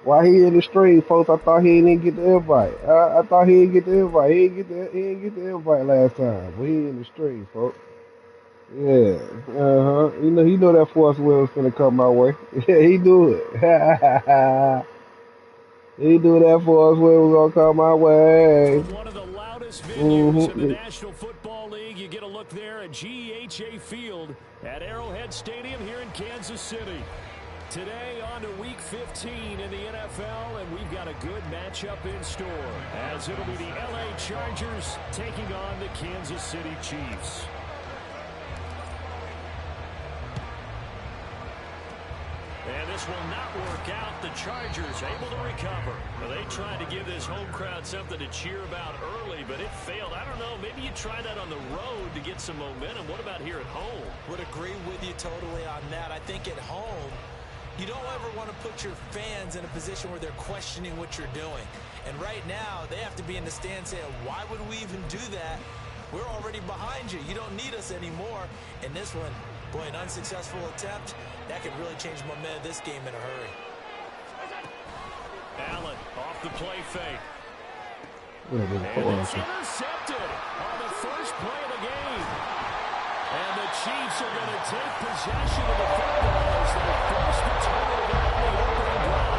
Why he in the stream, folks? I thought he didn't get the invite. I thought he didn't get the invite. He didn't get the invite last time. But he in the stream, folks. Yeah. He know that force will was finna come my way. Yeah, he do it. He do that for us when we gonna come my way. From one of the loudest venues in the National Football League, you get a look there at GEHA Field at Arrowhead Stadium here in Kansas City. Today on to Week 15 in the NFL, and we've got a good matchup in store, as it'll be the LA Chargers taking on the Kansas City Chiefs. And this will not work out. The Chargers able to recover. Well, they tried to give this home crowd something to cheer about early, but it failed. I don't know. Maybe you try that on the road to get some momentum. What about here at home? Would agree with you totally on that. I think at home, you don't ever want to put your fans in a position where they're questioning what you're doing. And right now, they have to be in the stand saying, why would we even do that? We're already behind you. You don't need us anymore. And this one, boy, an unsuccessful attempt. That could really change momentum of this game in a hurry. Allen off the play fake. And it's intercepted on the first play of the game. And the Chiefs are going to take possession of the football as they force the turnover on the opening drive.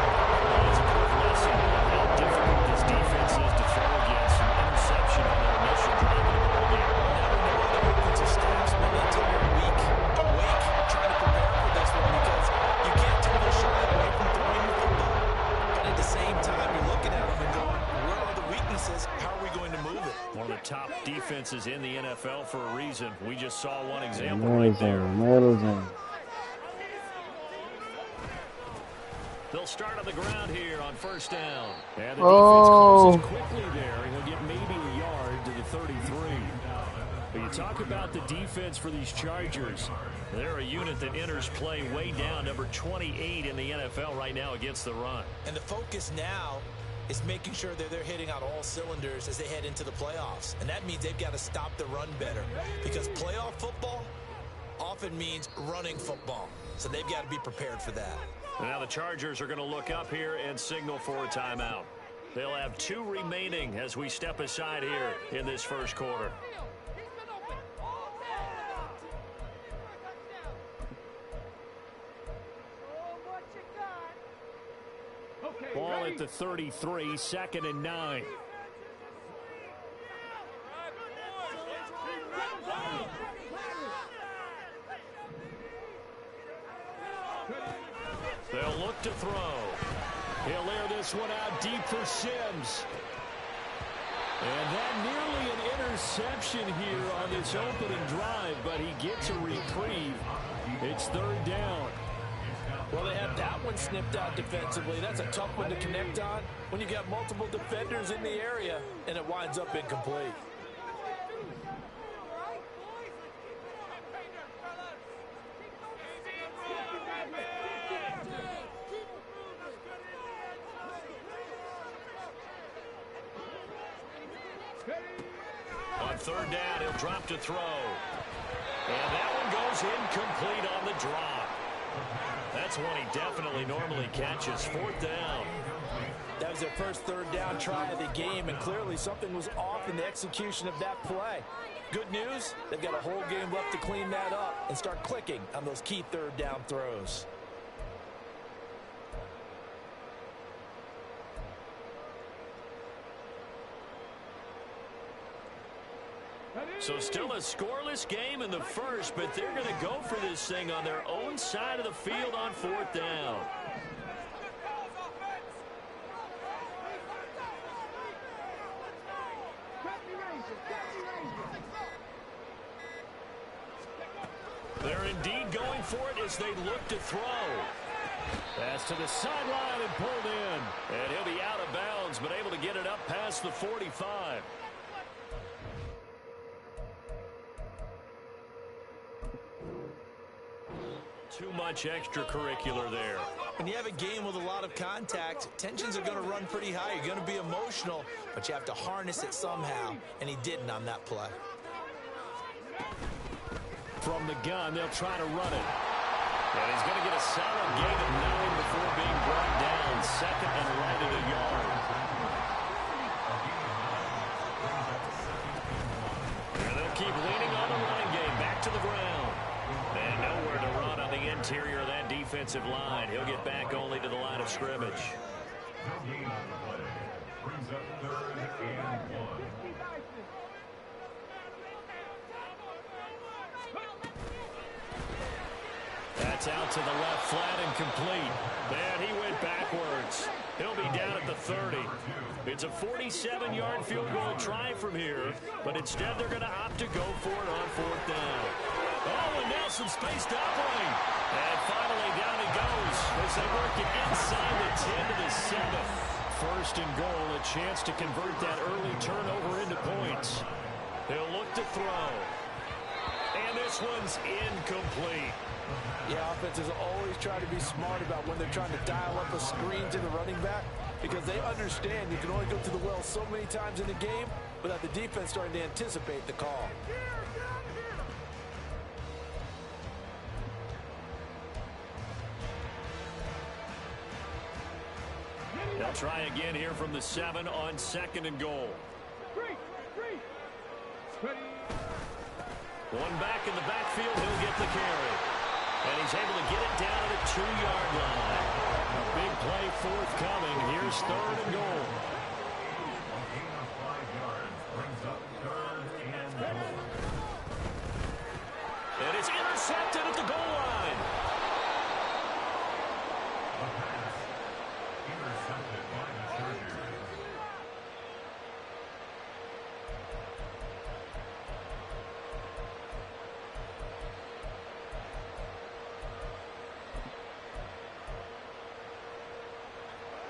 It's a good lesson on how difficult this defense is to throw against an interception on their initial drive of the ball game. Never know when the offensive staff's been the entire week awake trying to prepare for this one because you can't totally shy away from throwing the football. But at the same time, you're looking at them and going, where are the weaknesses? How are we going to move it? One of the top defenses in the NFL for a reason. We just saw one example right there. They'll start on the ground here on first down. And the defense closes quickly there, and he'll get maybe a yard to the 33. But you talk about the defense for these Chargers. They're a unit that enters play way down, number 28 in the NFL right now against the run. And the focus now is making sure that they're hitting on all cylinders as they head into the playoffs. And that means they've got to stop the run better. Because playoff football often means running football. So they've got to be prepared for that. Now the Chargers are going to look up here and signal for a timeout. They'll have 2 remaining as we step aside here in this first quarter. Ball at the 33, 2nd and 9. They'll look to throw. He'll air this one out deep for Sims. And that nearly an interception here on this opening drive, but he gets a reprieve. It's 3rd down. Well, they have that one snipped out defensively. That's a tough one to connect on when you got multiple defenders in the area, and it winds up incomplete. On 3rd down, he'll drop to throw. And that one goes incomplete on the drop. That's one he definitely normally catches. 4th down. That was their first 3rd down try of the game, and clearly something was off in the execution of that play. Good news, they've got a whole game left to clean that up and start clicking on those key 3rd down throws. So still a scoreless game in the first, but they're going to go for this thing on their own side of the field on 4th down. They're indeed going for it as they look to throw. Pass to the sideline and pulled in. And he'll be out of bounds, but able to get it up past the 45. Too much extracurricular there. When you have a game with a lot of contact, tensions are going to run pretty high. You're going to be emotional, but you have to harness it somehow, and he didn't on that play. From the gun, they'll try to run it. And he's going to get a solid gain of 9 before being brought down. 2nd and offensive line. He'll get back only to the line of scrimmage. That's out to the left, flat and complete. And he went backwards. He'll be down at the 30. It's a 47-yard field goal try from here, but instead they're going to opt to go for it on 4th down. Oh, and Nelson space to operate. And finally down he goes as they work it inside the 10 to the 7. 1st and goal, a chance to convert that early turnover into points. He'll look to throw. And this one's incomplete. Yeah, offenses always try to be smart about when they're trying to dial up a screen to the running back because they understand you can only go to the well so many times in the game without the defense starting to anticipate the call. They'll try again here from the 7 on 2nd and goal. One back in the backfield, he'll get the carry. And he's able to get it down to the 2-yard line. A big play forthcoming. Here's 3rd and goal. And it's intercepted at the goal line.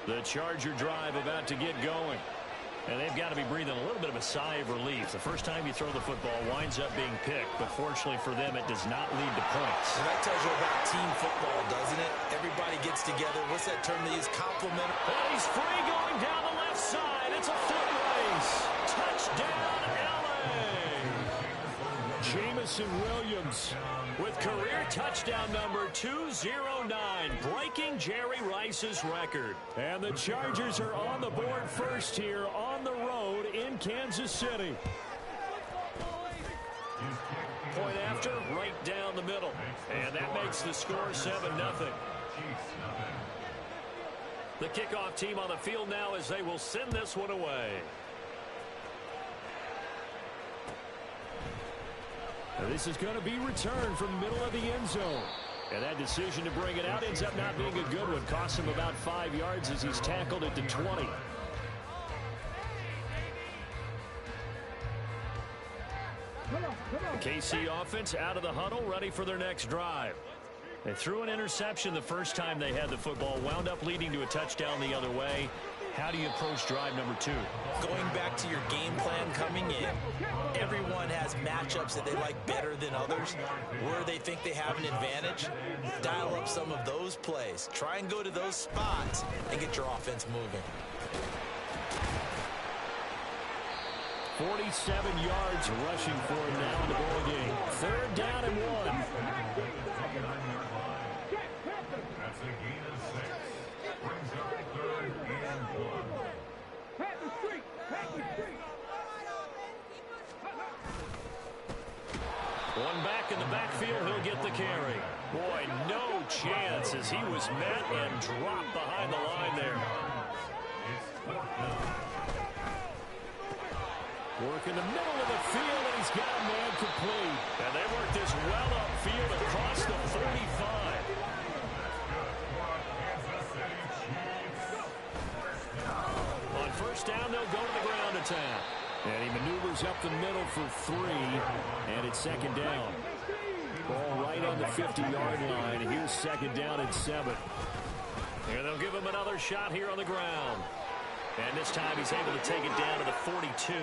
The Charger drive about to get going. And they've got to be breathing a little bit of a sigh of relief. The first time you throw the football winds up being picked, but fortunately for them, it does not lead to points. And that tells you about team football, doesn't it? Everybody gets together. What's that term they use? Complement. And he's free going down the left side. It's a foot race. Touchdown, LA. Jamison Williams with career touchdown number 209, breaking Jerry Rice's record. And the Chargers are on the board first here on the road in Kansas City. Point after, right down the middle. And that makes the score 7-0. The kickoff team on the field now as they will send this one away. This is going to be returned from the middle of the end zone. And that decision to bring it out ends up not being a good one. Costs him about 5 yards as he's tackled at the 20. The KC offense out of the huddle, ready for their next drive. They threw an interception the first time they had the football, wound up leading to a touchdown the other way. How do you approach drive number 2? Going back to your game plan coming in, everyone has matchups that they like better than others. Where they think they have an advantage, dial up some of those plays. Try and go to those spots and get your offense moving. 47 yards rushing for him now in the ball game. 3rd down and 1. That's a gain of 6. Brings up 3rd and 1. One back in the backfield, he'll get the carry. Boy, no chance as he was met and dropped behind the line there. Work in the middle of the field, and he's got a man complete. And they work this well upfield across the 45. On 1st down, they'll go to the ground attack. And he maneuvers up the middle for 3, and it's 2nd down. Ball right on the 50-yard line. Here's 2nd down and 7. And they'll give him another shot here on the ground. And this time he's able to take it down to the 42.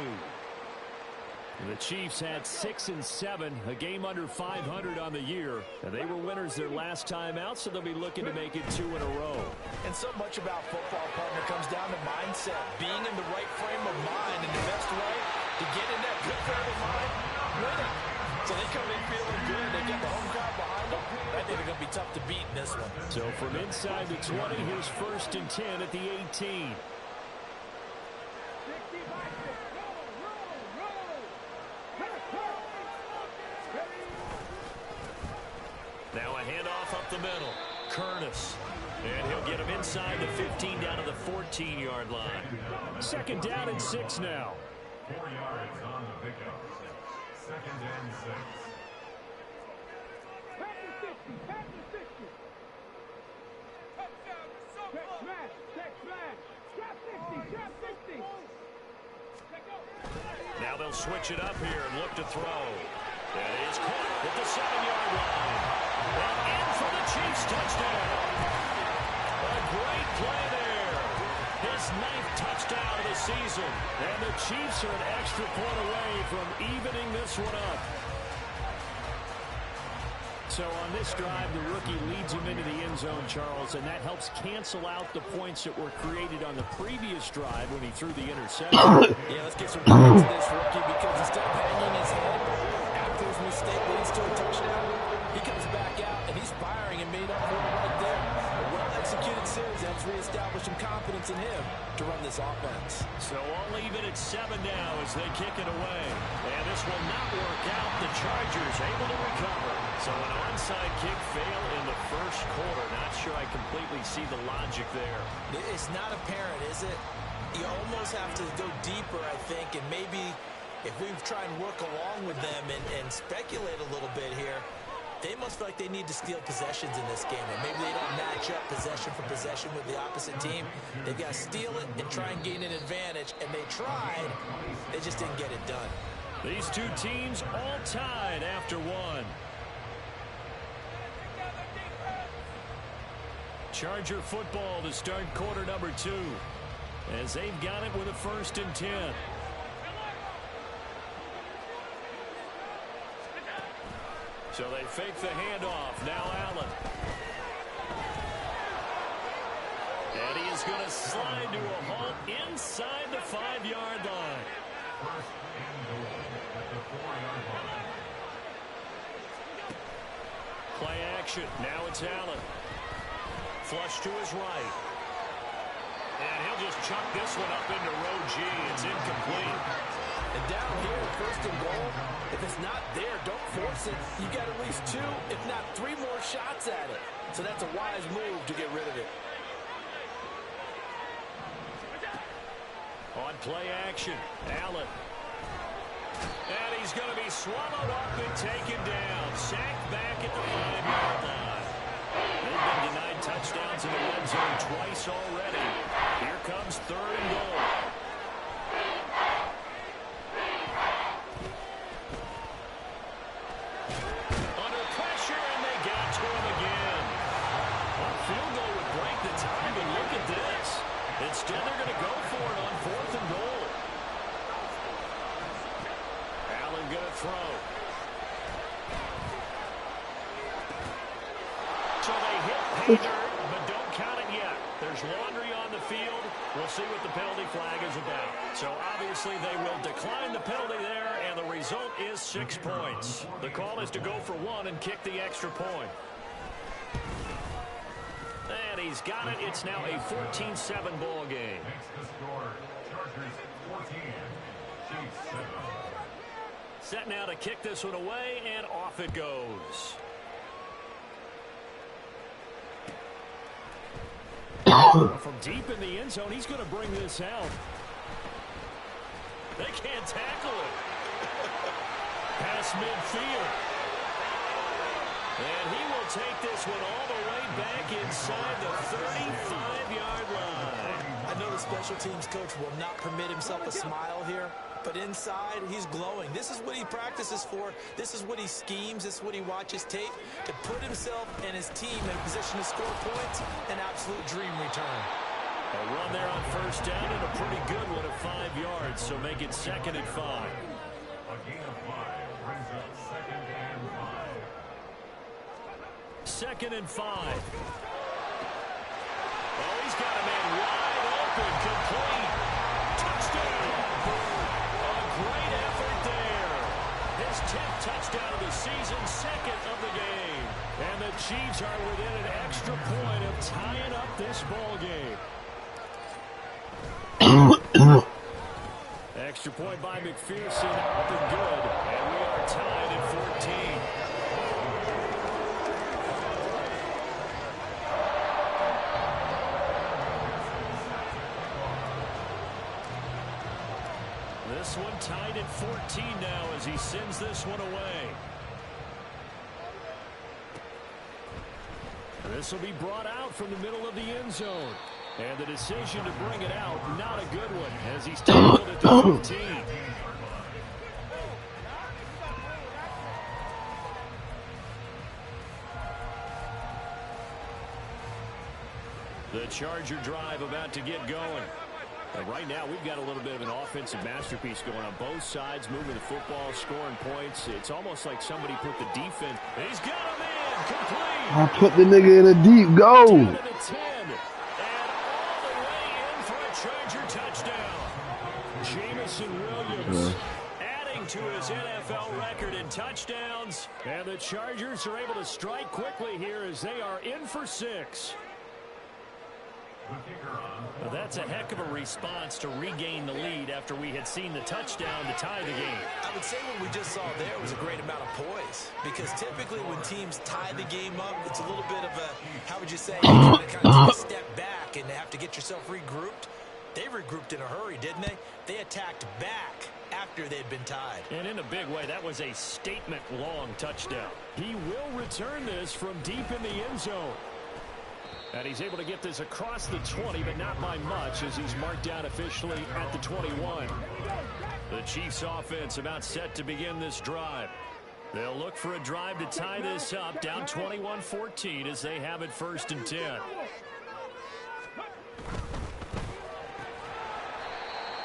The Chiefs had 6 and 7, a game under 500 on the year. And they were winners their last time out, so they'll be looking to make it 2 in a row. And so much about football, partner, comes down to mindset. Being in the right frame of mind, and the best way to get in that good frame of mind, winning. So they come in feeling good. They get the home crowd behind them. I think they're going to be tough to beat in this one. So from inside the 20, here's 1st and 10 at the 18. Now a handoff up the middle. Curtis. And he'll get him inside the 15 down to the 14-yard line. 2nd down and 6 now. 4 yards on the pickup. 2nd and 6. Now they'll switch it up here and look to throw. That is caught at the 7-yard line. And in for the Chiefs touchdown. A great play there. His 9th touchdown of the season. And the Chiefs are an extra point away from evening this one up. So on this drive, the rookie leads him into the end zone, Charles, and that helps cancel out the points that were created on the previous drive when he threw the interception. Yeah, let's get some points to this rookie because instead of hanging his head after his mistake leads to a touchdown, he comes back out and he's firing and made up for it right there. A well-executed series helps reestablish some confidence in him to run this offense. So all even at 7 now as they kick it away. And this will not work out. The Chargers able to recover. So an onside kick fail in the first quarter. Not sure I completely see the logic there. It's not apparent, is it? You almost have to go deeper, I think, and maybe if we try and work along with them and speculate a little bit here, they must feel like they need to steal possessions in this game, and maybe they don't match up possession for possession with the opposite team. They've got to steal it and try and gain an advantage, and they tried. They just didn't get it done. These two teams all tied after one. Charger football to start quarter number 2 as they've got it with a 1st and 10. So they fake the handoff. Now Allen. And he is going to slide to a halt inside the 5-yard line. 1st and goal at the 4-yard line. Play action. Now it's Allen. Flush to his right. And he'll just chuck this one up into row G. It's incomplete. And down here, 1st and goal, if it's not there, don't force it. You got at least 2, if not 3 more shots at it. So that's a wise move to get rid of it. On play action, Allen. And he's going to be swallowed up and taken down. Sacked back at the 5-yard line. They've been denied touchdowns in the red zone twice already. Here comes 3rd and goal. Under pressure, and they got to him again. A field goal would break the time, and look at this. Instead, they're going to go for it on 4th and goal. Allen going to throw. So they hit pay dirt, but don't count it yet. There's laundry on the field. We'll see what the penalty flag is about. So obviously they will decline the penalty there, and the result is 6 points. The call is to go for 1 and kick the extra point. And he's got it. It's now a 14-7 ball game. Makes the score Chargers 14, Chiefs 7. Set now to kick this one away, and off it goes. From deep in the end zone, he's going to bring this out. They can't tackle it. Past midfield. And he will take this one all the way back inside the 35-yard line. I know the special teams coach will not permit himself a smile here, but inside, he's glowing. This is what he practices for. This is what he schemes. This is what he watches tape to put himself and his team in a position to score points. An absolute dream return. A run there on 1st down and a pretty good one at 5 yards, so make it 2nd and 5. A gain of 5 brings up 2nd and 5. 2nd and 5. Oh, he's got a man wide open, complete. Touchdown. A great effort there. His 10th touchdown of the season, 2nd of the game. And the Chiefs are within an extra point of tying up this ball game. Extra point by McPherson, up and good. And we are tied at 14. This one tied at 14 now as he sends this one away. This will be brought out from the middle of the end zone. And the decision to bring it out, not a good one, as he's tackled at the 15. The Charger drive about to get going. And right now, we've got a little bit of an offensive masterpiece going on both sides, moving the football, scoring points. It's almost like somebody put the defense. He's got him in, complete. I put the nigga in a deep go. Down to the 10, and all the way in for a Charger touchdown. Jamison Williams adding to his NFL record in touchdowns. And the Chargers are able to strike quickly here as they are in for 6. Well, that's a heck of a response to regain the lead after we had seen the touchdown to tie the game. I would say what we just saw there was a great amount of poise, because typically when teams tie the game up, it's a little bit of a, how would you say, you kind of take a step back and have to get yourself regrouped. They regrouped in a hurry, didn't they? They attacked back after they'd been tied. And in a big way, that was a statement-long touchdown. He will return this from deep in the end zone. And he's able to get this across the 20, but not by much, as he's marked down officially at the 21. The Chiefs offense about set to begin this drive. They'll look for a drive to tie this up, down 21-14 as they have it 1st and 10.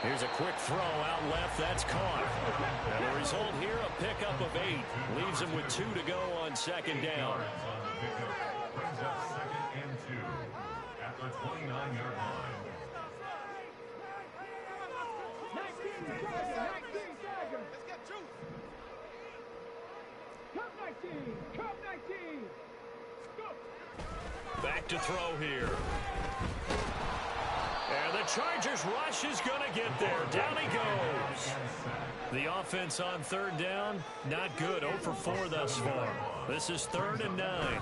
Here's a quick throw out left. That's caught. And the result here, a pickup of 8. Leaves him with 2 to go on 2nd down. Brings up 2nd and 2 at the 29-yard line. 19 seconds. Let's get 2. Cup 19. Go. Back to throw here. And the Chargers rush is going to get there. Down he goes. The offense on 3rd down, not good. 0 for 4 thus far. This is 3rd and 9.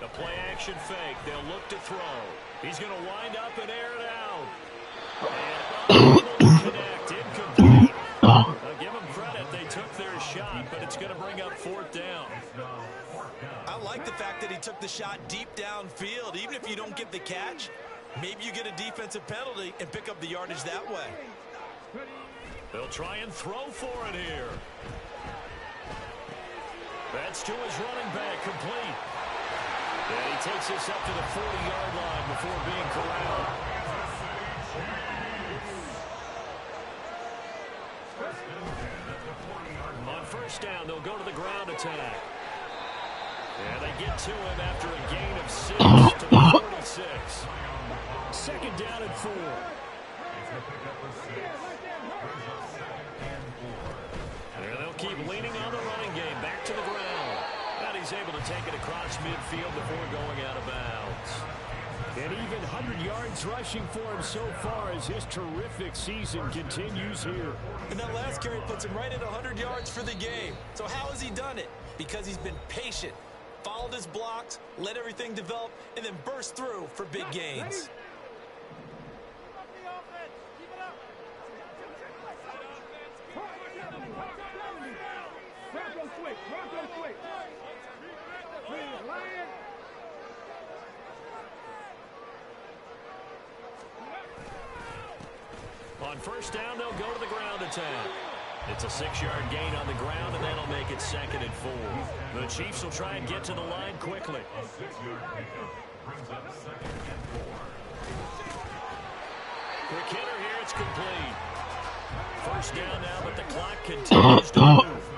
The play-action fake. They'll look to throw. He's going to wind up and air it out. And connect. Incomplete. I'll give them credit. They took their shot, but it's going to bring up 4th down. I like the fact that he took the shot deep downfield. Even if you don't get the catch, maybe you get a defensive penalty and pick up the yardage that way. They'll try and throw for it here. That's to his running back, complete. And he takes this up to the 40-yard line before being corralled. On 1st down, they'll go to the ground attack. And they get to him after a gain of 6 to the 46. 2nd down and 4. And they'll keep leaning on the running game. Back to the ground. And he's able to take it across midfield before going out of bounds. And even 100 yards rushing for him so far as his terrific season continues here. And that last carry puts him right at 100 yards for the game. So how has he done it? Because he's been patient, followed his blocks, let everything develop, and then burst through for big gains. On 1st down, they'll go to the ground attack. It's a 6-yard gain on the ground, and that'll make it 2nd and 4. The Chiefs will try and get to the line quickly. A 6-yard pickup brings up 2nd and 4. Quick hitter here, it's complete. 1st down now, but the clock continues to move.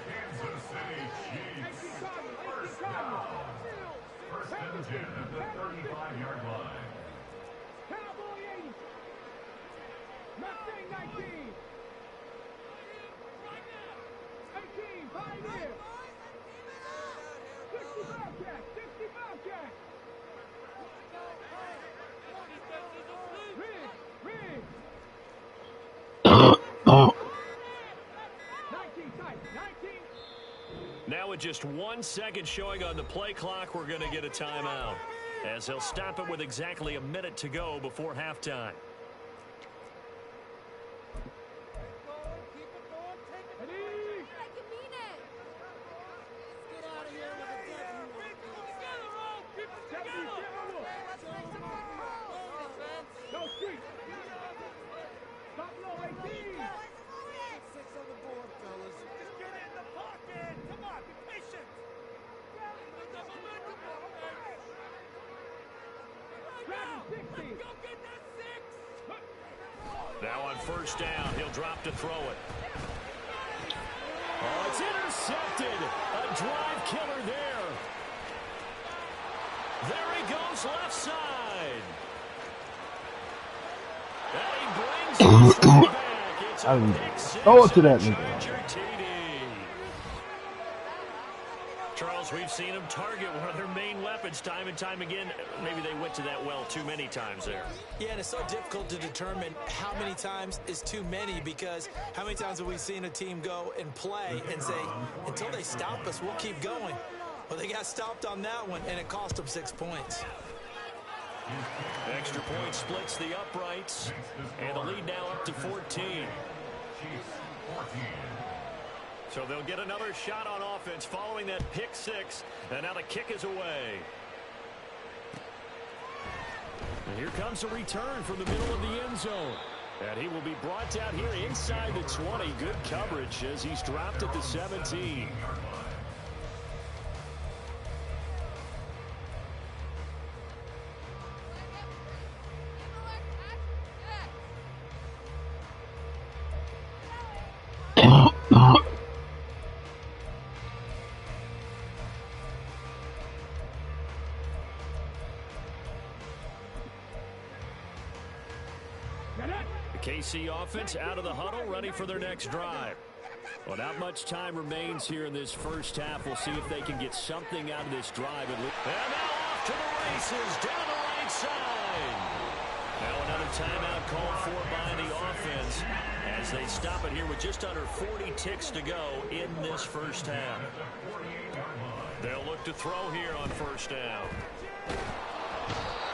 Kansas City Chiefs. 1st down. 1st and 10 at the 35-yard line. Cowboy 80. Mustang 19. 18, Pioneer. 60 Bobcat, 60 Bobcat. Rig. 19 tight, 19. Now with just 1 second showing on the play clock, we're going to get a timeout, as he'll stop it with exactly a minute to go before halftime. Now on first down, he'll drop to throw it. Oh, it's intercepted. A drive killer there. There he goes left side. And he brings it back. It's a pick six. Throw it to that nigga. Charger TD. Charles, we've seen him target one of their main weapons time and time again. Maybe they went to that well too many times there. Yeah, and it's so difficult to determine how many times is too many, because how many times have we seen a team go and play and say, until they stop us, we'll keep going. Well, they got stopped on that one, and it cost them 6 points. Extra point splits the uprights, and the lead now up to 14. So they'll get another shot on offense following that pick six, and now the kick is away. And here comes a return from the middle of the end zone. And he will be brought down here inside the 20. Good coverage as he's dropped at the 17. The KC offense out of the huddle, ready for their next drive. Well, not much time remains here in this first half. We'll see if they can get something out of this drive. And now off to the races, down the right side. Now another timeout called for by the offense as they stop it here with just under 40 ticks to go in this first half. They'll look to throw here on first down.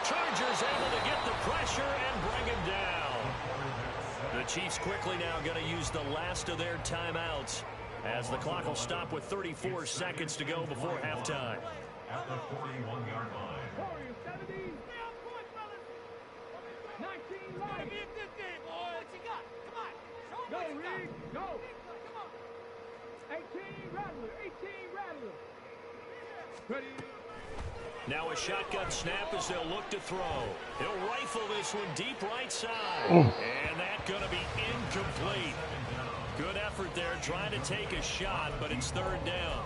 Chargers able to get the pressure and bring him down. The Chiefs quickly now going to use the last of their timeouts as the clock will stop with 34 seconds to go before halftime. At the 41-yard line. 19 live. What you got? Come on. Go, Reed. Go. Come on. 18 Rattler. 18 Rattler. Ready. Now a shotgun snap as they'll look to throw. He'll rifle this one deep right side. And that's going to be incomplete. Good effort there trying to take a shot, but it's third down.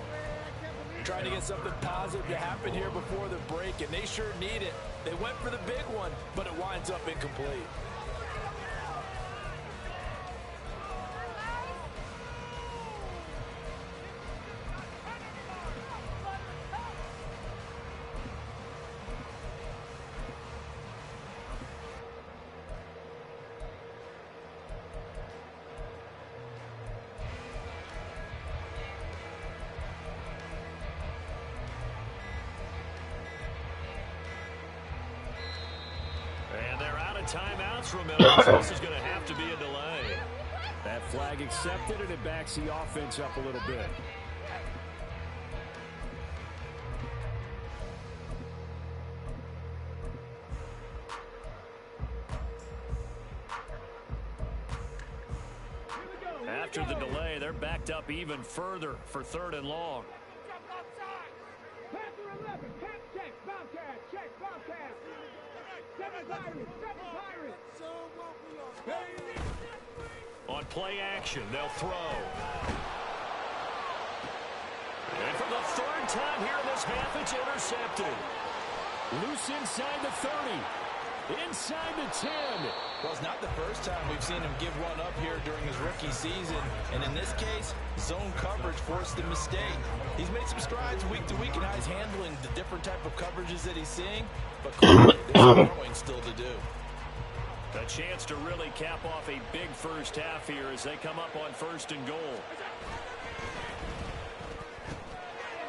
Trying to get something positive to happen here before the break, and they sure need it. They went for the big one, but it winds up incomplete. Timeouts, remember, so this is going to have to be a delay. That flag accepted, and it backs the offense up a little bit. After the delay, they're backed up even further for third and long. Panther 11. Pat check. Bobcat. Check. Bobcat. 7 Pirates. 7 Pirates. On play action, they'll throw. And for the third time here in this half, it's intercepted. Loose inside the 30. Inside the 10. Well, it's not the first time we've seen him give one up here during his rookie season. And in this case, zone coverage forced the mistake. He's made some strides week to week in how he's handling the different type of coverages that he's seeing. But clearly, there's some growing still to do. A chance to really cap off a big first half here as they come up on first and goal.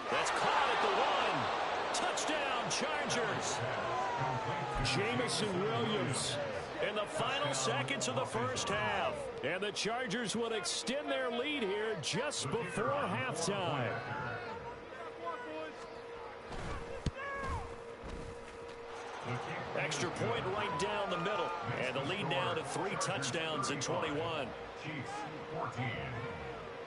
That's caught at the 1. Touchdown, Chargers. Jamison Williams in the final seconds of the first half. And the Chargers will extend their lead here just before halftime. Extra point right down the middle. And the lead now to 3 touchdowns in 21.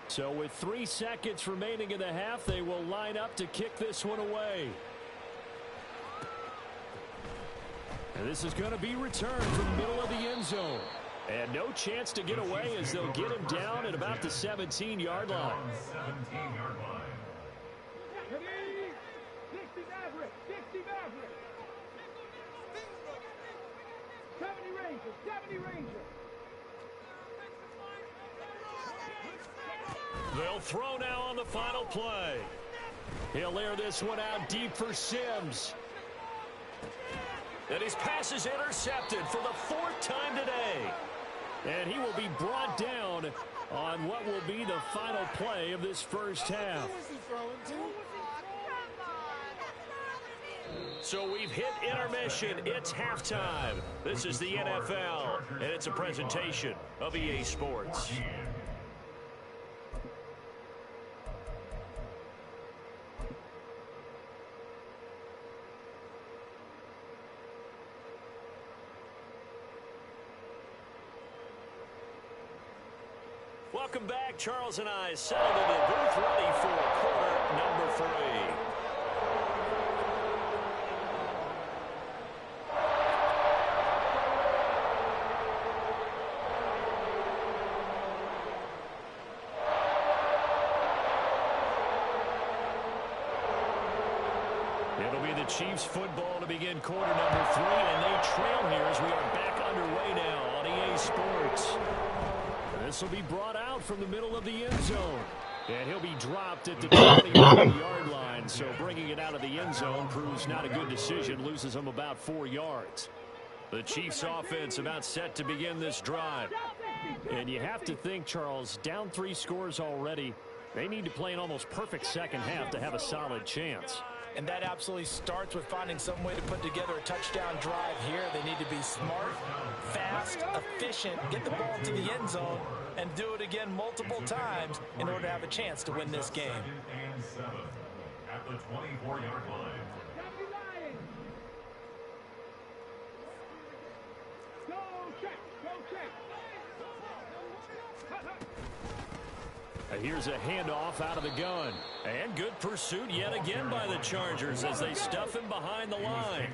So with 3 seconds remaining in the half, they will line up to kick this one away. And this is going to be returned from the middle of the end zone. And no chance to get away as they'll get him down at about the 17-yard line. 17-yard line. 60 Maverick. 70 Ranger. They'll throw now on the final play. He'll air this one out deep for Sims. And his pass is intercepted for the 4th time today. And he will be brought down on what will be the final play of this first half. So we've hit intermission. It's halftime. This is the NFL, and it's a presentation of EA Sports. Welcome back. Charles and I settled in the booth ready for quarter number 3. It'll be the Chiefs football to begin quarter number 3, and they trail here as we are back underway now on EA Sports. This will be brought out from the middle of the end zone. And he'll be dropped at the 20-yard line. So bringing it out of the end zone proves not a good decision. Loses them about 4 yards. The Chiefs offense about set to begin this drive. And you have to think, Charles, down 3 scores already. They need to play an almost perfect second half to have a solid chance. And that absolutely starts with finding some way to put together a touchdown drive here. They need to be smart, fast, efficient, get the ball to the end zone, and do it again multiple times in order to have a chance to win this game. 2nd and 7 at the 24-yard line. Go check. Here's a handoff out of the gun. And good pursuit yet again by the Chargers as they stuff him behind the line.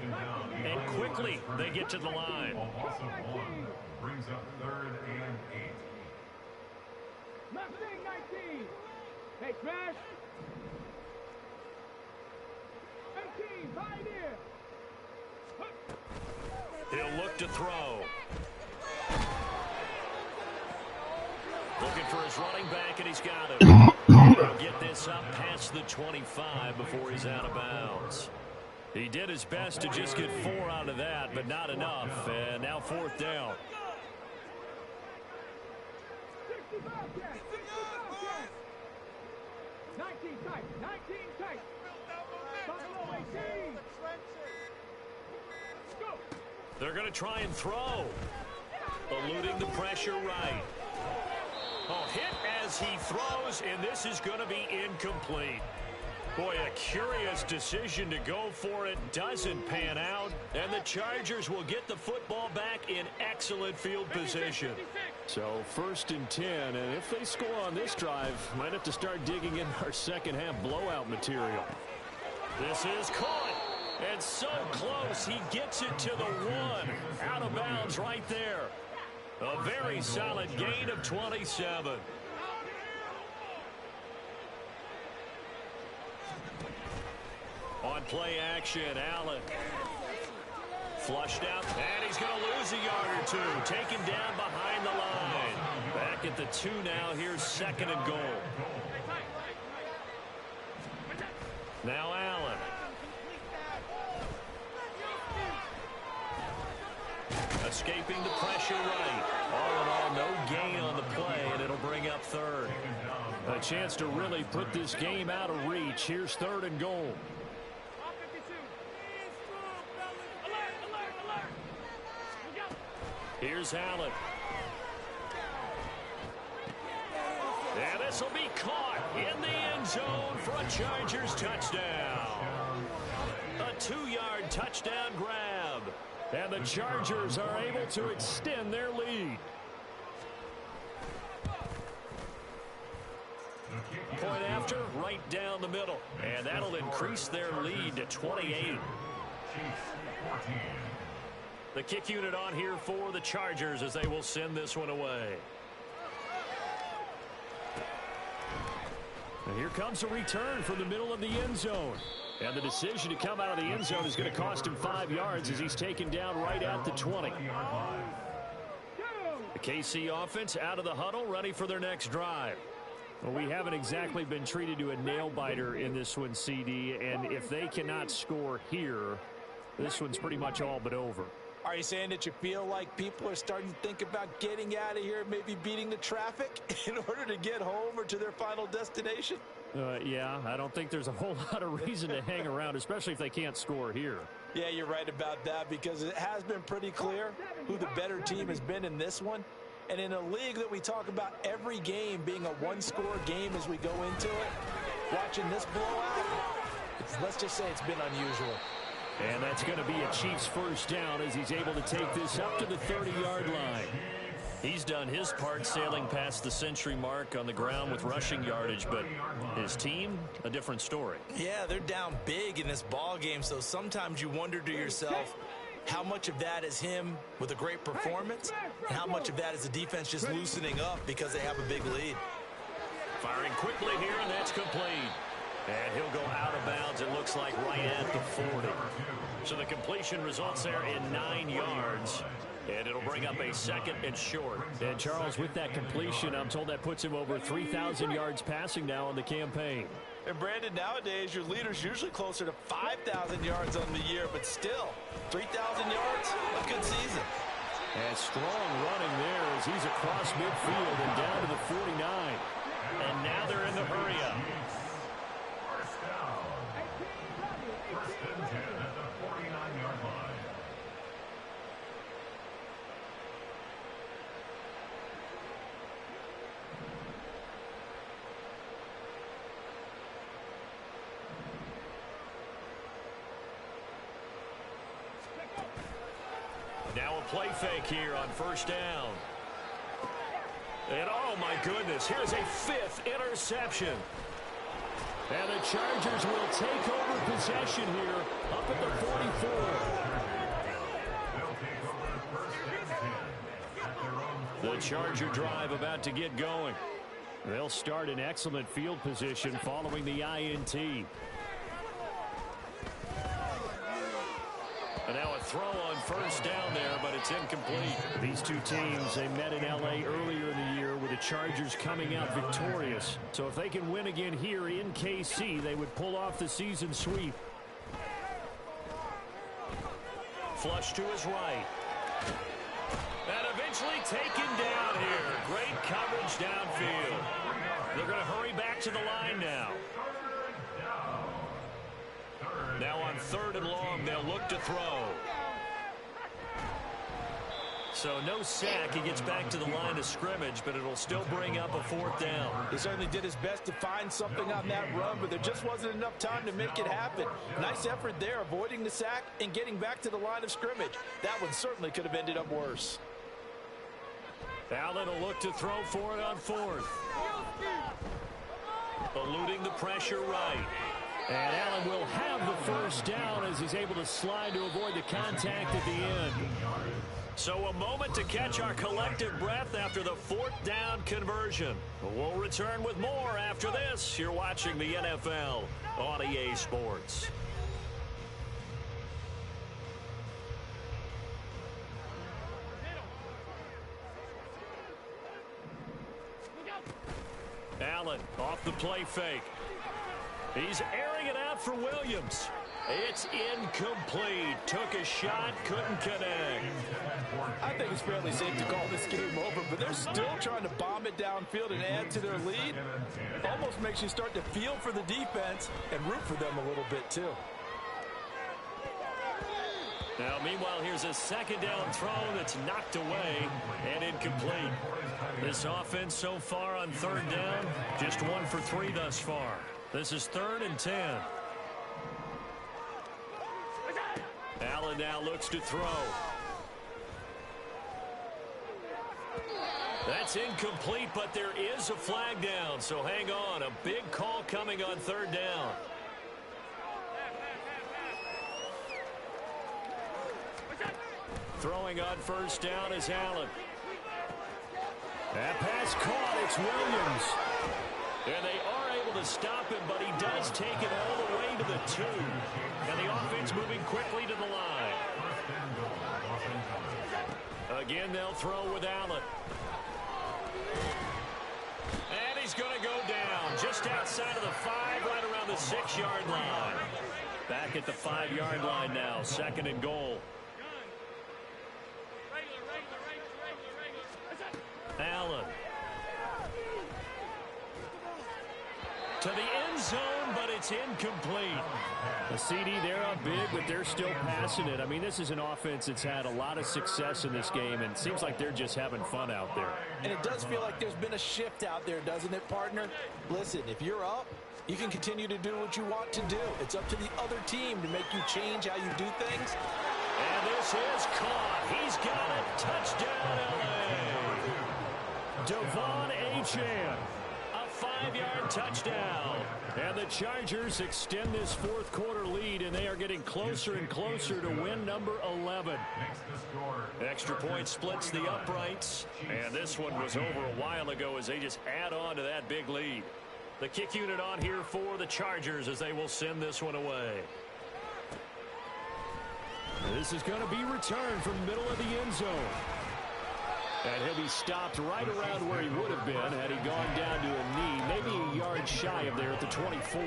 And quickly they get to the line. Loss of 1 brings up 3rd and 8. Mustang 19. Hey, Crash. 18, Pioneer. He'll look to throw. Looking for his running back, and he's got him. He'll get this up past the 25 before he's out of bounds. He did his best to just get 4 out of that, but not enough. And now 4th down. 19 tight. Buffalo 18. Go. They're going to try and throw. Eluding the pressure right. Oh, hit as he throws, and this is going to be incomplete. Boy, a curious decision to go for it. Doesn't pan out, and the Chargers will get the football back in excellent field position. So 1st and 10, and if they score on this drive, might have to start digging in our second half blowout material. This is caught, and so close. He gets it to the 1. Out of bounds right there. A very solid gain of 27. On play action, Allen. Flushed out, and he's going to lose a yard or 2. Taken down behind the line. Back at the 2 now. Here's 2nd and goal. Now Allen. Escaping the pressure right. All in all, no gain on the play, and it'll bring up 3rd. A chance to really put this game out of reach. Here's 3rd and goal. Here's Allen. And this will be caught in the end zone for a Chargers touchdown. A 2-yard touchdown grab. And the Chargers are able to extend their lead. Point after, right down the middle. And that'll increase their lead to 28. The kick unit on here for the Chargers as they will send this one away. And here comes a return from the middle of the end zone. And the decision to come out of the end zone is going to cost him 5 yards as he's taken down right at the 20. The KC offense out of the huddle, ready for their next drive. Well, we haven't exactly been treated to a nail-biter in this one, CD, and if they cannot score here, this one's pretty much all but over. Are you saying that you feel like people are starting to think about getting out of here, maybe beating the traffic in order to get home or to their final destination? Yeah, I don't think there's a whole lot of reason to hang around, especially if they can't score here. Yeah, you're right about that because it has been pretty clear who the better team has been in this one. And in a league that we talk about every game being a one-score game as we go into it, watching this blowout, let's just say it's been unusual. And that's going to be a Chiefs first down as he's able to take this up to the 30-yard line. He's done his part sailing past the century mark on the ground with rushing yardage, but his team, a different story. Yeah, they're down big in this ball game, so sometimes you wonder to yourself how much of that is him with a great performance and how much of that is the defense just loosening up because they have a big lead. Firing quickly here, and that's complete. And he'll go out of bounds, it looks like, right at the 40. So the completion results there in 9 yards. And it'll bring up a 2nd and short. And, Charles, with that completion, I'm told that puts him over 3,000 yards passing now on the campaign. And, Brandon, nowadays your leader's usually closer to 5,000 yards on the year, but still, 3,000 yards, a good season. And strong running there as he's across midfield and down to the 49. And now they're in the hurry-up. First down. First and 10 at the 49-yard line. Now a play fake here on first down. And oh my goodness, here's a 5th interception. And the Chargers will take over possession here up at the 44. They'll take over first and 10 at their own 40. The Charger drive about to get going. They'll start in excellent field position following the INT. And now a throw on first down there, but it's incomplete. These two teams, they met in L.A. earlier in the year with the Chargers coming out victorious. So if they can win again here in KC, they would pull off the season sweep. Flush to his right. And eventually taken down here. Great coverage downfield. They're going to hurry back to the line now. Now on 3rd and long, they'll look to throw. So no sack. He gets back to the line of scrimmage, but it'll still bring up a 4th down. He certainly did his best to find something on that run, but there just wasn't enough time to make it happen. Nice effort there, avoiding the sack and getting back to the line of scrimmage. That one certainly could have ended up worse. Allen will look to throw for it on 4th. Eluding the pressure right. And Allen will have the first down as he's able to slide to avoid the contact at the end. So a moment to catch our collective breath after the 4th down conversion. We'll return with more after this. You're watching the NFL on EA Sports. Allen off the play fake. He's airing it out for Williams. It's incomplete. Took a shot, couldn't connect. I think it's fairly safe to call this game over, but they're still trying to bomb it downfield and add to their lead. Almost makes you start to feel for the defense and root for them a little bit too. Now, meanwhile, here's a 2nd down throw that's knocked away and incomplete. This offense so far on 3rd down, just 1 for 3 thus far. This is 3rd and 10. Allen now looks to throw. That's incomplete, but there is a flag down, so hang on. A big call coming on 3rd down. Throwing on first down is Allen. That pass caught. It's Williams. And they are able to stop him, but he does take it all the way to the 2. And the offense moving quickly to the line. Again, they'll throw with Allen. And he's going to go down just outside of the 5, right around the 6-yard line. Back at the 5-yard line now, 2nd and goal. Allen. To the end zone, but it's incomplete. The CD, they're up big, but they're still passing it. I mean, this is an offense that's had a lot of success in this game, and it seems like they're just having fun out there. And it does feel like there's been a shift out there, doesn't it, partner? Listen, if you're up, you can continue to do what you want to do. It's up to the other team to make you change how you do things. And this is caught. He's got it. Touchdown, L.A. Devon Achane. A 5-yard touchdown. And the Chargers extend this 4th quarter lead, and they are getting closer and closer to win number 11. Extra point splits the uprights, and this one was over a while ago as they just add on to that big lead. The kick unit on here for the Chargers as they will send this one away. This is going to be returned from middle of the end zone. And he'll be stopped right around where he would have been had he gone down to a knee, maybe a yard shy of there at the 24.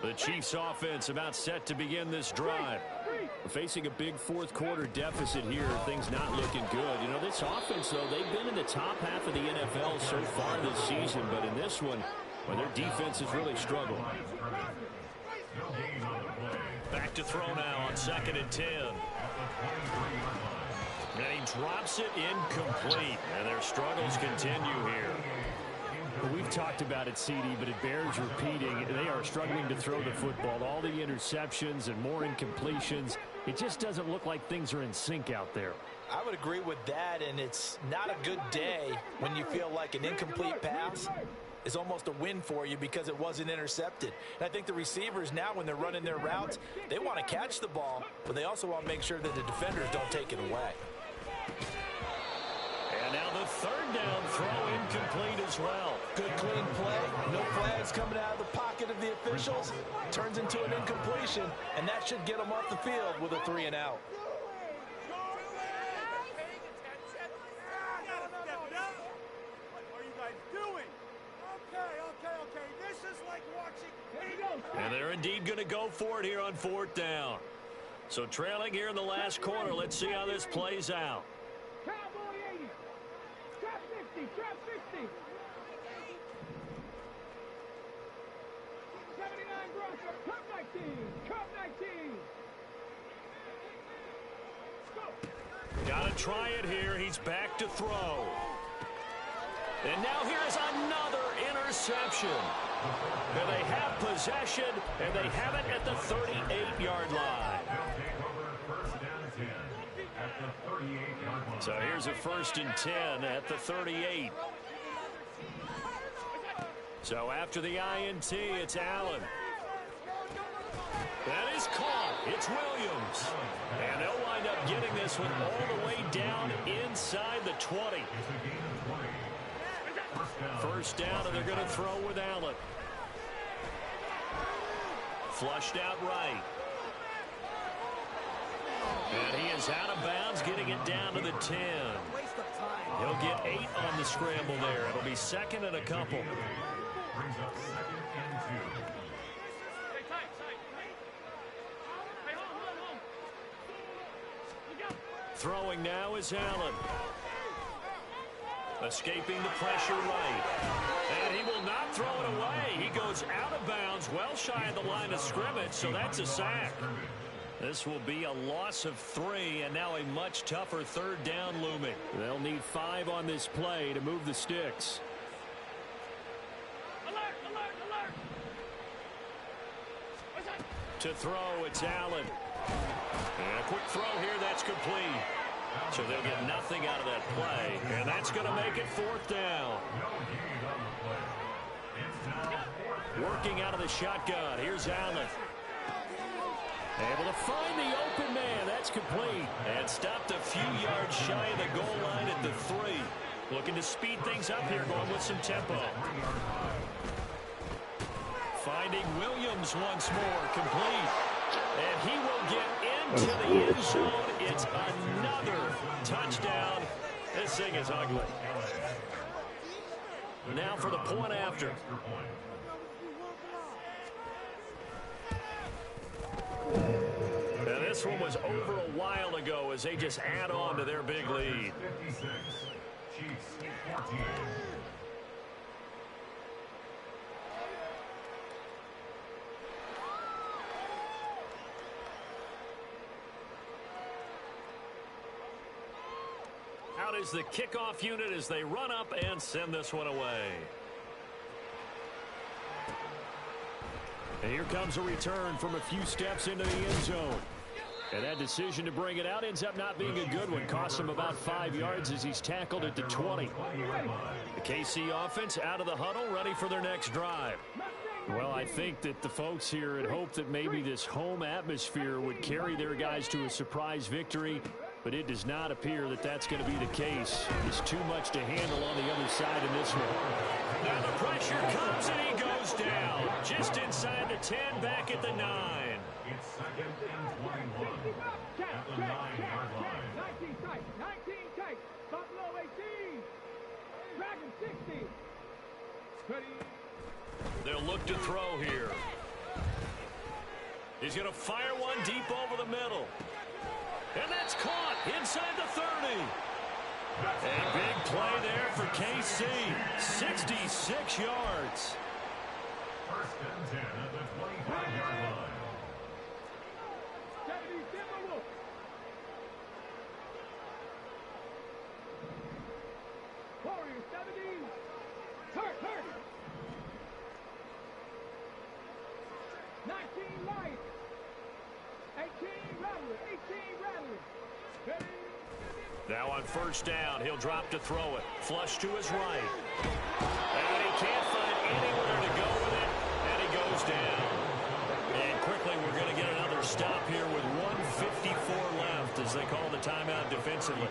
The Chiefs offense about set to begin this drive. Facing a big 4th quarter deficit here, things not looking good. You know, this offense, though, they've been in the top half of the NFL so far this season, but in this one, well, their defense has really struggled. Back to throw now on 2nd and 10. And he drops it incomplete, and their struggles continue here. Well, we've talked about it, CD, but it bears repeating. They are struggling to throw the football. All the interceptions and more incompletions. It just doesn't look like things are in sync out there. I would agree with that, and it's not a good day when you feel like an incomplete pass is almost a win for you because it wasn't intercepted. And I think the receivers now, when they're running their routes, they want to catch the ball, but they also want to make sure that the defenders don't take it away. And now the 3rd down throw incomplete as well. Good clean play. No flags coming out of the pocket of the officials. Turns into an incompletion, and that should get them off the field with a 3 and out. And they're indeed going to go for it here on 4th down. So trailing here in the last quarter. Let's see how this plays out. Cowboy 80. Trap 50. Trap 50. 79 Bronco. Cup 19. Cup 19. Go. Got to try it here. He's back to throw. And now here's another interception. And they have possession, and they have it at the 38-yard line. So here's a 1st and 10 at the 38. So after the INT, it's Allen. That is caught. It's Williams. And they'll wind up getting this one all the way down inside the 20. 1st down, and they're going to throw with Allen. Flushed out right. And he is out of bounds, getting it down to the 10. He'll get 8 on the scramble there. It'll be 2nd and a couple. Throwing now is Allen. Escaping the pressure right. And he will not throw it away. He goes out of bounds, well shy of the line of scrimmage, so that's a sack. This will be a loss of 3, and now a much tougher 3rd down looming. They'll need 5 on this play to move the sticks. Alert, alert, alert. To throw, it's Allen. And a quick throw here, that's complete. So they'll get nothing out of that play, and that's going to make it 4th down. working out of the shotgun. Here's Allen. Able to find the open man. That's complete. And stopped a few yards shy of the goal line at the 3. Looking to speed things up here, going with some tempo. Finding Williams once more, complete. And he will get into the end zone. It's another touchdown. This thing is ugly. Now for the point after. And this one was over a while ago as they just add on to their big lead. 56. Chiefs 14. Out is the kickoff unit as they run up and send this one away. And here comes a return from a few steps into the end zone. And that decision to bring it out ends up not being a good one. Costs him about 5 yards as he's tackled at the 20. The KC offense out of the huddle, ready for their next drive. Well, I think that the folks here had hoped that maybe this home atmosphere would carry their guys to a surprise victory, but it does not appear that that's going to be the case. There's too much to handle on the other side in this one. Now the pressure comes and he goes down. Just inside the 10, back at the 9. It's 2nd and 21 at the 9-yard line. 19 tight, 19 tight. Buffalo 18. Dragon 60. 20. They'll look to throw here. He's going to fire one deep over the middle. And that's caught inside the 30. A big play there for KC. 66 yards. 1st and 10 at the 25-yard line. 70 Timberwolves. Warriors 70. Hurt. 19 Lions. 18 Rattlers. 18 Rattlers. Ready? Now on 1st down, he'll drop to throw it. Flush to his right. And he can't find anywhere to go with it. And he goes down. And quickly we're going to get another stop here with 1:54 left as they call the timeout defensively.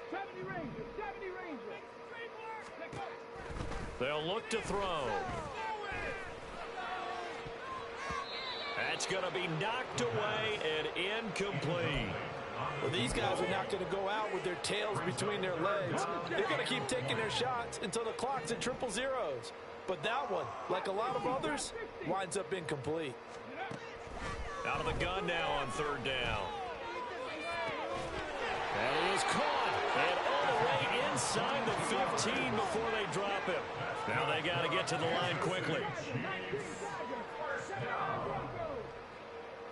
70 Rangers. 70 Rangers. They'll look to throw. That's going to be knocked away and incomplete. Well, these guys are not going to go out with their tails between their legs. They're going to keep taking their shots until the clock's at 000. But that one, like a lot of others, winds up incomplete. Out of the gun now on 3rd down. And he is caught. And all the way inside the 15 before they drop him. Now they got to get to the line quickly.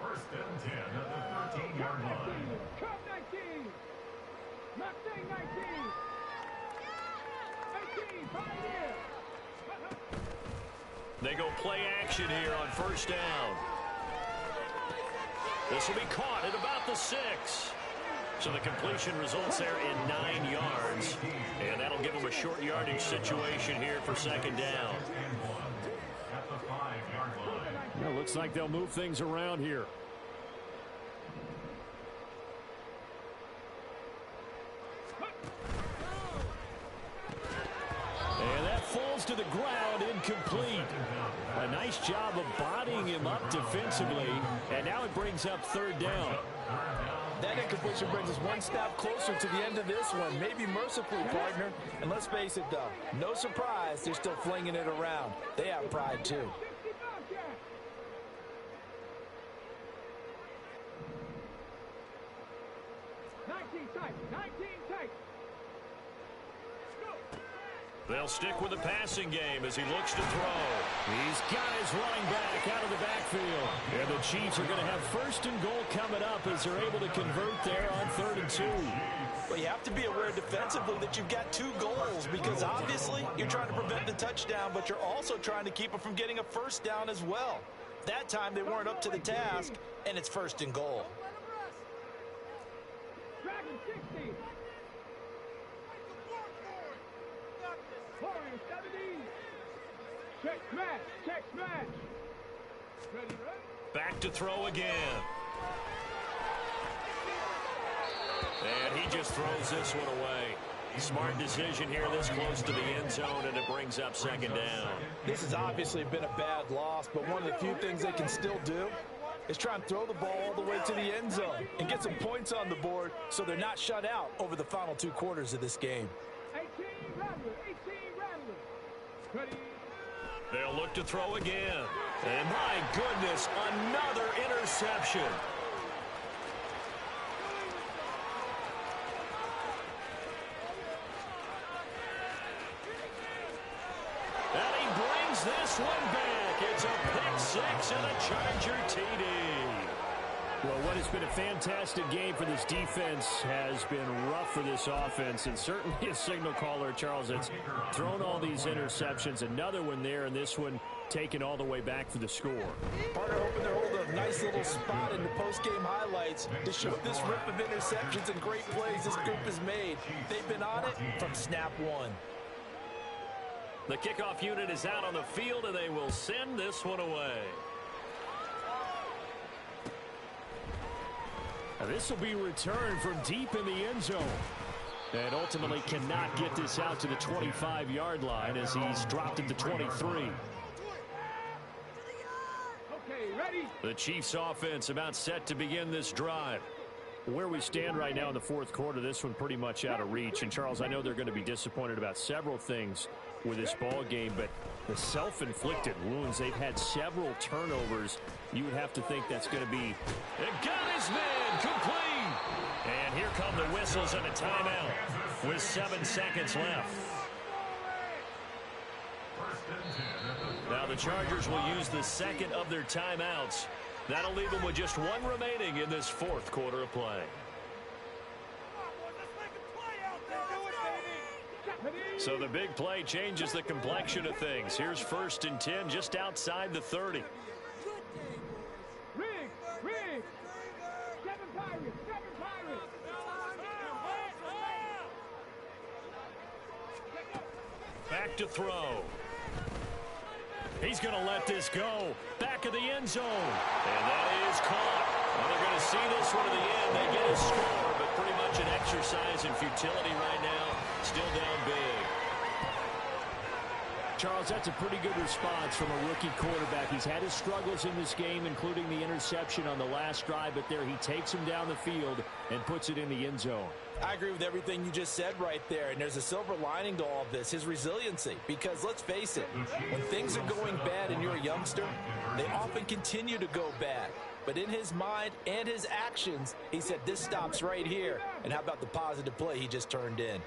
1st and 10 at the 13-yard line. Cup 19. Mustang 19. 18. Pioneer. They go play action here on 1st down. This will be caught at about the 6. So the completion results there in 9 yards. And that'll give them a short yardage situation here for 2nd down. At the 5-yard line. Well, looks like they'll move things around here. And that falls to the ground, incomplete. A nice job of bodying him up defensively. And now it brings up 3rd down. That incompletion brings us one step closer to the end of this one. Maybe mercifully, partner. And let's face it, though, no surprise they're still flinging it around. They have pride, too. 19 tight. 19 tight. They'll stick with the passing game as he looks to throw. He's got his running back out of the backfield. And the Chiefs are going to have 1st and goal coming up as they're able to convert there on 3rd and 2. Well, you have to be aware defensively that you've got 2 goals because obviously you're trying to prevent the touchdown, but you're also trying to keep them from getting a 1st down as well. That time they weren't up to the task, and it's 1st and goal. 60. Warriors 70. Check smash. Check smash. Ready, right? Back to throw again. And he just throws this one away. Smart decision here this close to the end zone, and it brings up second down. This has obviously been a bad loss, but one of the few things they can still do is try and throw the ball all the way to the end zone and get some points on the board so they're not shut out over the final 2 quarters of this game. 18 Rattler. 18 Rattler. Ready. They'll look to throw again. And my goodness, another interception. And he brings this one back. It's a pick 6 and a Charger TD. Well, what has been a fantastic game for this defense has been rough for this offense, and certainly a signal caller, Charles, that's thrown all these interceptions. Another one there, and this one taken all the way back for the score. Partner hoping to hold a nice little spot in the post-game highlights to show this rip of interceptions and great plays this group has made. They've been on it from snap 1. The kickoff unit is out on the field, and they will send this one away. Now this will be returned from deep in the end zone. And ultimately cannot get this out to the 25-yard line as he's dropped at the 23. Okay, ready. The Chiefs offense about set to begin this drive. Where we stand right now in the fourth quarter, this one pretty much out of reach. And, Charles, I know they're going to be disappointed about several things with this ball game, but the self-inflicted wounds, they've had several turnovers. You would have to think that's going to be, it got his man, complete. And here come the whistles and a timeout with 7 seconds left. Now the Chargers will use the second of their timeouts. That'll leave them with just 1 remaining in this fourth quarter of play. So the big play changes the complexion of things. Here's 1st and 10 just outside the 30. Rig. 7 Pirates. 7 Pirates. Back to throw. He's going to let this go. Back of the end zone. And that is caught. Well, they're going to see this one to the end. They get a score, but pretty much an exercise in futility right now. Still down big. Charles, that's a pretty good response from a rookie quarterback. He's had his struggles in this game, including the interception on the last drive, but there he takes him down the field and puts it in the end zone. I agree with everything you just said right there, and there's a silver lining to all of this, his resiliency. Because let's face it, when things are going bad and you're a youngster, they often continue to go bad. But in his mind and his actions, he said this stops right here. And how about the positive play he just turned in?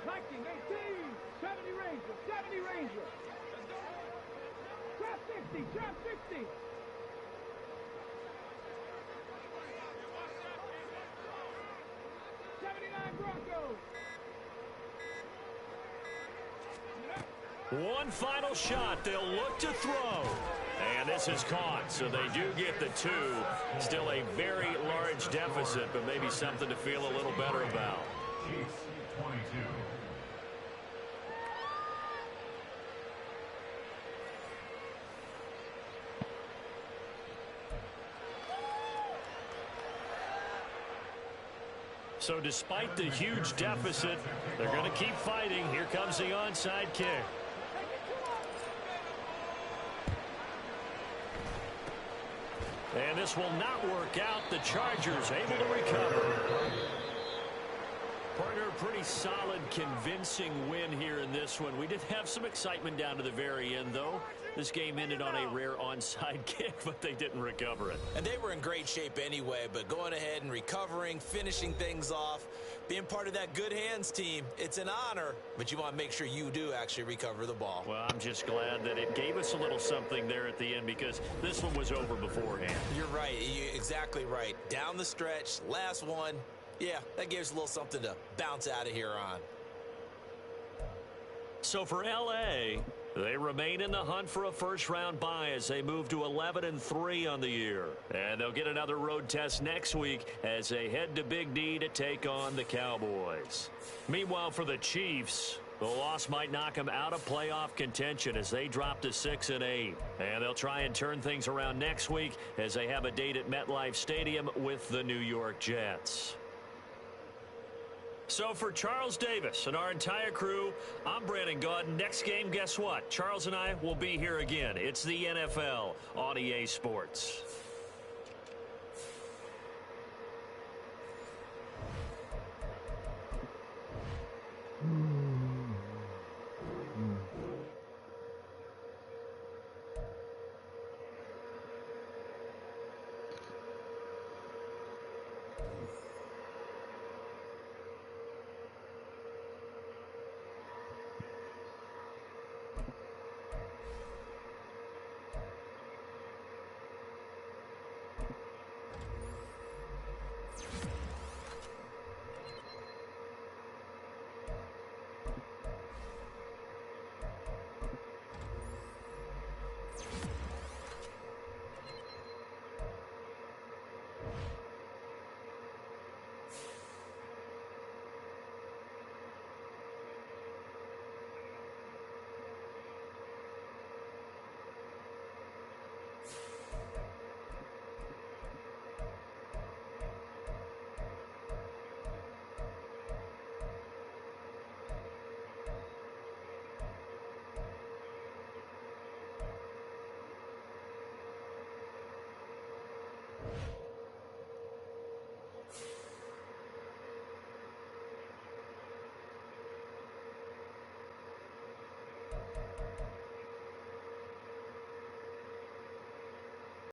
19, 18, 70 Ranger, 70 Ranger. Trap 60, trap 60. Broncos. One final shot. They'll look to throw. And this is caught, so they do get the 2. Still a very large deficit, but maybe something to feel a little better about. Chiefs 22. So despite the huge deficit, they're going to keep fighting. Here comes the onside kick. And this will not work out. The Chargers able to recover. Partner, pretty solid, convincing win here in this one. We did have some excitement down to the very end, though. This game ended on a rare onside kick, but they didn't recover it. And they were in great shape anyway, but going ahead and recovering, finishing things off, being part of that good hands team, it's an honor, but you want to make sure you do actually recover the ball. Well, I'm just glad that it gave us a little something there at the end because this one was over beforehand. You're right. You're exactly right. Down the stretch, last one. Yeah, that gives a little something to bounce out of here on. So for L.A., They remain in the hunt for a first-round bye as they move to 11-3 on the year. And they'll get another road test next week as they head to Big D to take on the Cowboys. Meanwhile, for the Chiefs, the loss might knock them out of playoff contention as they drop to 6-8. And they'll try and turn things around next week as they have a date at MetLife Stadium with the New York Jets. So for Charles Davis and our entire crew, I'm Brandon Gaudin. Next game, guess what? Charles and I will be here again. It's the NFL on EA Sports.